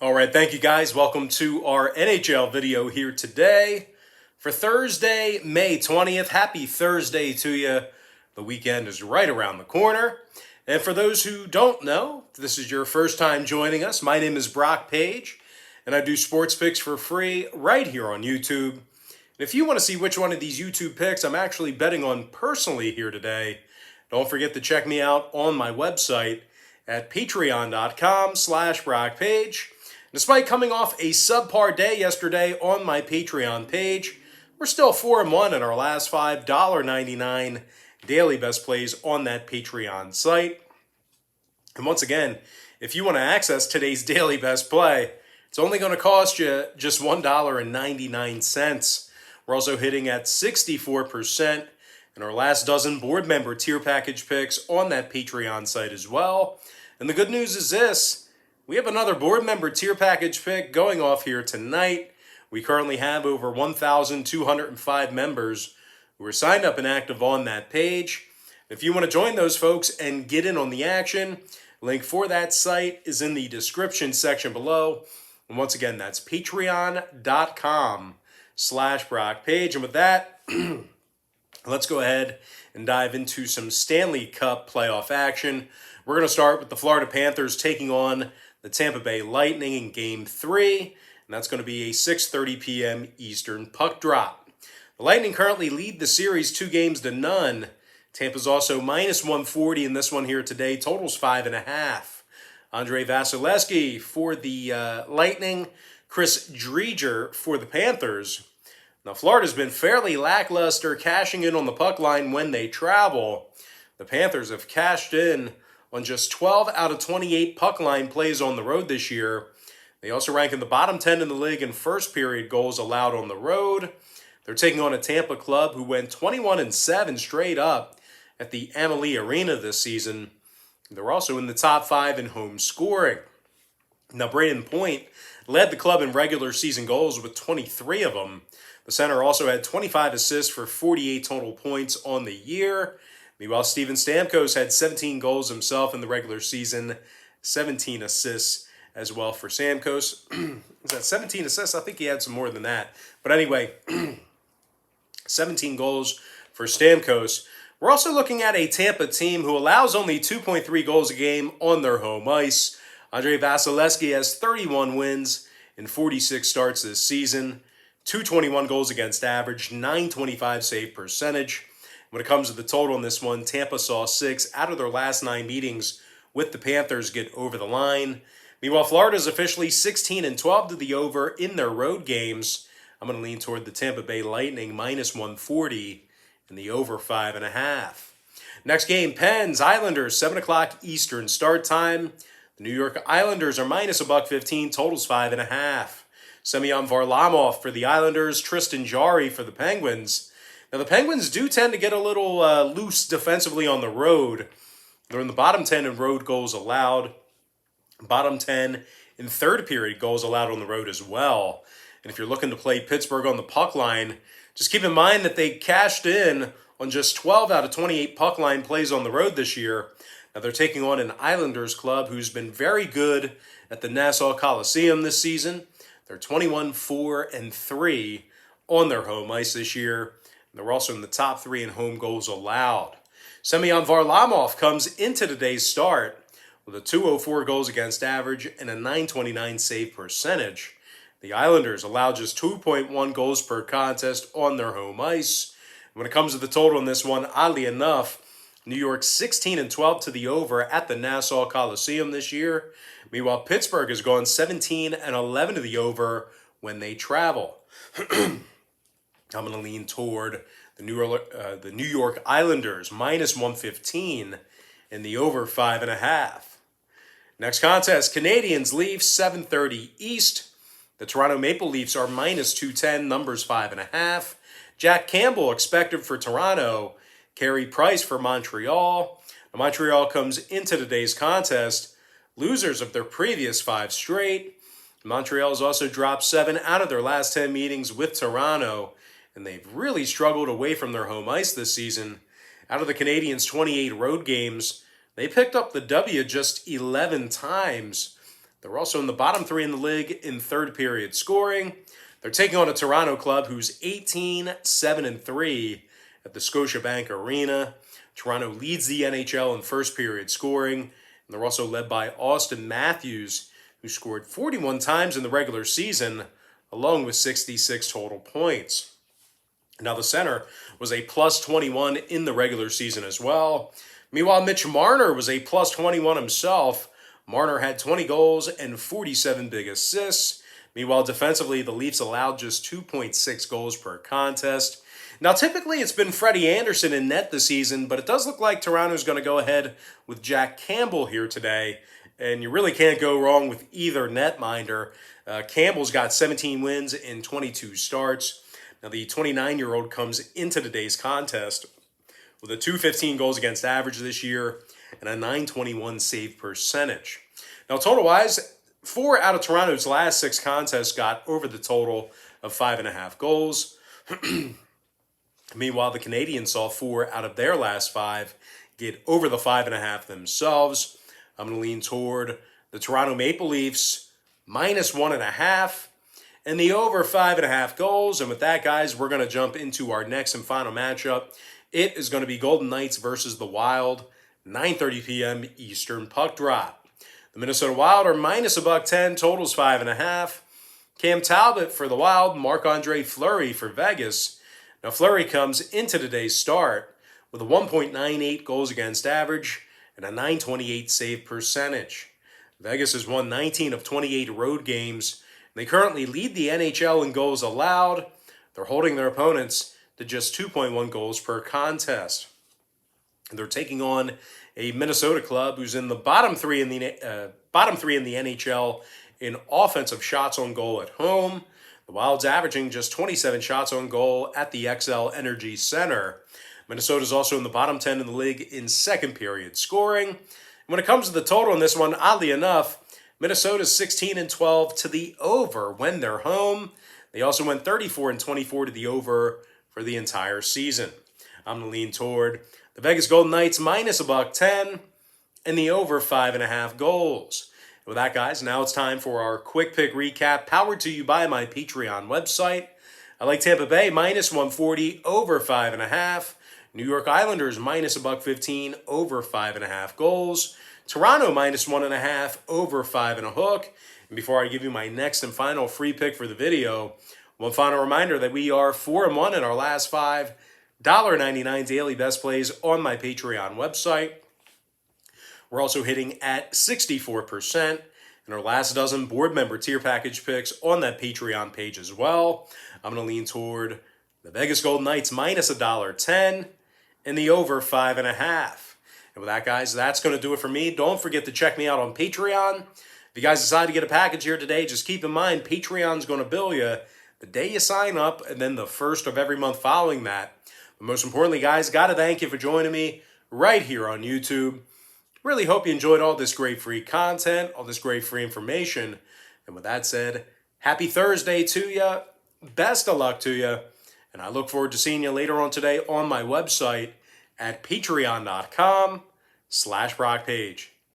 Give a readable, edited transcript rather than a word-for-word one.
All right, thank you guys. Welcome to our NHL video here today for Thursday, May 20th. Happy Thursday to you. The weekend is right around the corner. And for those who don't know, if this is your first time joining us, my name is Brock Page, and I do sports picks for free right here on YouTube. And if you want to see which one of these YouTube picks I'm actually betting on personally here today, don't forget to check me out on my website at patreon.com/BrockPage. Despite coming off a subpar day yesterday on my Patreon page, we're still 4-1 in our last 5 $1.99 daily best plays on that Patreon site. And once again, if you want to access today's daily best play, it's only going to cost you just $1.99. We're also hitting at 64% in our last dozen board member tier package picks on that Patreon site as well. And the good news is this. We have another board member tier package pick going off here tonight. We currently have over 1,205 members who are signed up and active on that page. If you want to join those folks and get in on the action, link for that site is in the description section below. And once again, that's patreon.com/BrockPage. And with that, let's go ahead and dive into some Stanley Cup playoff action. We're going to start with the Florida Panthers taking on the Tampa Bay Lightning in Game 3, and that's going to be a 6:30 p.m. Eastern puck drop. The Lightning currently lead the series 2-0. Tampa's also minus 140 in this one here today. Totals 5.5. Andrei Vasilevsky for the Lightning. Chris Driedger for the Panthers. Now, Florida's been fairly lackluster cashing in on the puck line when they travel. The Panthers have cashed in on just 12 out of 28 puck line plays on the road this year. They also rank in the bottom 10 in the league in first period goals allowed on the road. They're taking on a Tampa club who went 21-7 straight up at the Amalie Arena this season. They're also in the top 5 in home scoring. Now, Braden Point led the club in regular season goals with 23 of them. The center also had 25 assists for 48 total points on the year. Meanwhile, Steven Stamkos had 17 goals himself in the regular season, 17 assists as well for Stamkos. Was that 17 assists? I think he had some more than that. But anyway, 17 goals for Stamkos. We're also looking at a Tampa team who allows only 2.3 goals a game on their home ice. Andrei Vasilevsky has 31 wins in 46 starts this season, 221 goals against average, 925 save percentage. When it comes to the total in this one, Tampa saw 6 out of their last 9 meetings with the Panthers get over the line. Meanwhile, Florida is officially 16-12 to the over in their road games. I'm going to lean toward the Tampa Bay Lightning minus 140 and the over 5.5. Next game, Pens, Islanders, 7 o'clock Eastern start time. The New York Islanders are minus $1.15, totals 5.5. Semyon Varlamov for the Islanders, Tristan Jarry for the Penguins. Now, the Penguins do tend to get a little loose defensively on the road. They're in the bottom 10 in road goals allowed, bottom 10 in third period goals allowed on the road as well. And if you're looking to play Pittsburgh on the puck line, just keep in mind that they cashed in on just 12 out of 28 puck line plays on the road this year. Now, they're taking on an Islanders club who's been very good at the Nassau Coliseum this season. They're 21-4-3 on their home ice this year. They're also in the top 3 in home goals allowed. Semyon Varlamov comes into today's start with a 204 goals against average and a 929 save percentage. The Islanders allow just 2.1 goals per contest on their home ice. When it comes to the total in this one, oddly enough, New York 16-12 to the over at the Nassau Coliseum this year. Meanwhile, Pittsburgh has gone 17-11 to the over when they travel. I'm going to lean toward the New York Islanders, minus 115, and the over 5.5. Next contest, Canadiens, Leafs, 7:30 East. The Toronto Maple Leafs are minus 210, numbers 5.5. Jack Campbell expected for Toronto, Carey Price for Montreal. Now, Montreal comes into today's contest, losers of their previous 5 straight. Montreal has also dropped 7 out of their last 10 meetings with Toronto, and they've really struggled away from their home ice this season. Out of the Canadiens' 28 road games, they picked up the W just 11 times. They're also in the bottom 3 in the league in third period scoring. They're taking on a Toronto club who's 18-7-3 at the Scotiabank Arena. Toronto leads the NHL in first period scoring, and they're also led by Austin Matthews, who scored 41 times in the regular season, along with 66 total points. Now, the center was a plus 21 in the regular season as well. Meanwhile, Mitch Marner was a plus 21 himself. Marner had 20 goals and 47 big assists. Meanwhile, defensively, the Leafs allowed just 2.6 goals per contest. Now, typically, it's been Freddie Anderson in net this season, but it does look like Toronto's going to go ahead with Jack Campbell here today, and you really can't go wrong with either netminder. Campbell's got 17 wins in 22 starts. Now, the 29-year-old comes into today's contest with a .215 goals against average this year and a .921 save percentage. Now, total-wise, 4 out of Toronto's last 6 contests got over the total of 5.5 goals. Meanwhile, the Canadiens saw 4 out of their last 5 get over the 5.5 themselves. I'm going to lean toward the Toronto Maple Leafs -1.5 and the over 5.5 goals. And with that, guys, we're going to jump into our next and final matchup. It is going to be Golden Knights versus the Wild, 9:30 p.m. Eastern puck drop. The Minnesota Wild are -110, totals 5.5. Cam Talbot for the Wild, Marc-Andre Fleury for Vegas. Now, Fleury comes into today's start with a 1.98 goals against average and a .928 save percentage. Vegas has won 19 of 28 road games. They currently lead the NHL in goals allowed. They're holding their opponents to just 2.1 goals per contest. And they're taking on a Minnesota club who's in the bottom three in the NHL in offensive shots on goal at home. The Wild's averaging just 27 shots on goal at the XL Energy Center. Minnesota's also in the bottom 10 in the league in second period scoring. And when it comes to the total in this one, oddly enough, Minnesota's 16-12 to the over when they're home. They also went 34-24 to the over for the entire season. I'm going to lean toward the Vegas Golden Knights -110 and the over 5.5 goals. With that, guys, now it's time for our quick pick recap, powered to you by my Patreon website. I like Tampa Bay -140 over 5.5. New York Islanders -115 over 5.5 goals. Toronto -1.5 over 5.5. And before I give you my next and final free pick for the video, one final reminder that we are 4-1 in our last 5 $1.99 daily best plays on my Patreon website. We're also hitting at 64% in our last dozen board member tier package picks on that Patreon page as well. I'm going to lean toward the Vegas Golden Knights -1.10 and the over 5.5. And with that, guys, that's going to do it for me. Don't forget to check me out on Patreon. If you guys decide to get a package here today, just keep in mind Patreon's going to bill you the day you sign up and then the first of every month following that. But most importantly, guys, got to thank you for joining me right here on YouTube. Really hope you enjoyed all this great free content, all this great free information. And with that said, happy Thursday to you. Best of luck to you. And I look forward to seeing you later on today on my website at patreon.com/BrockPage.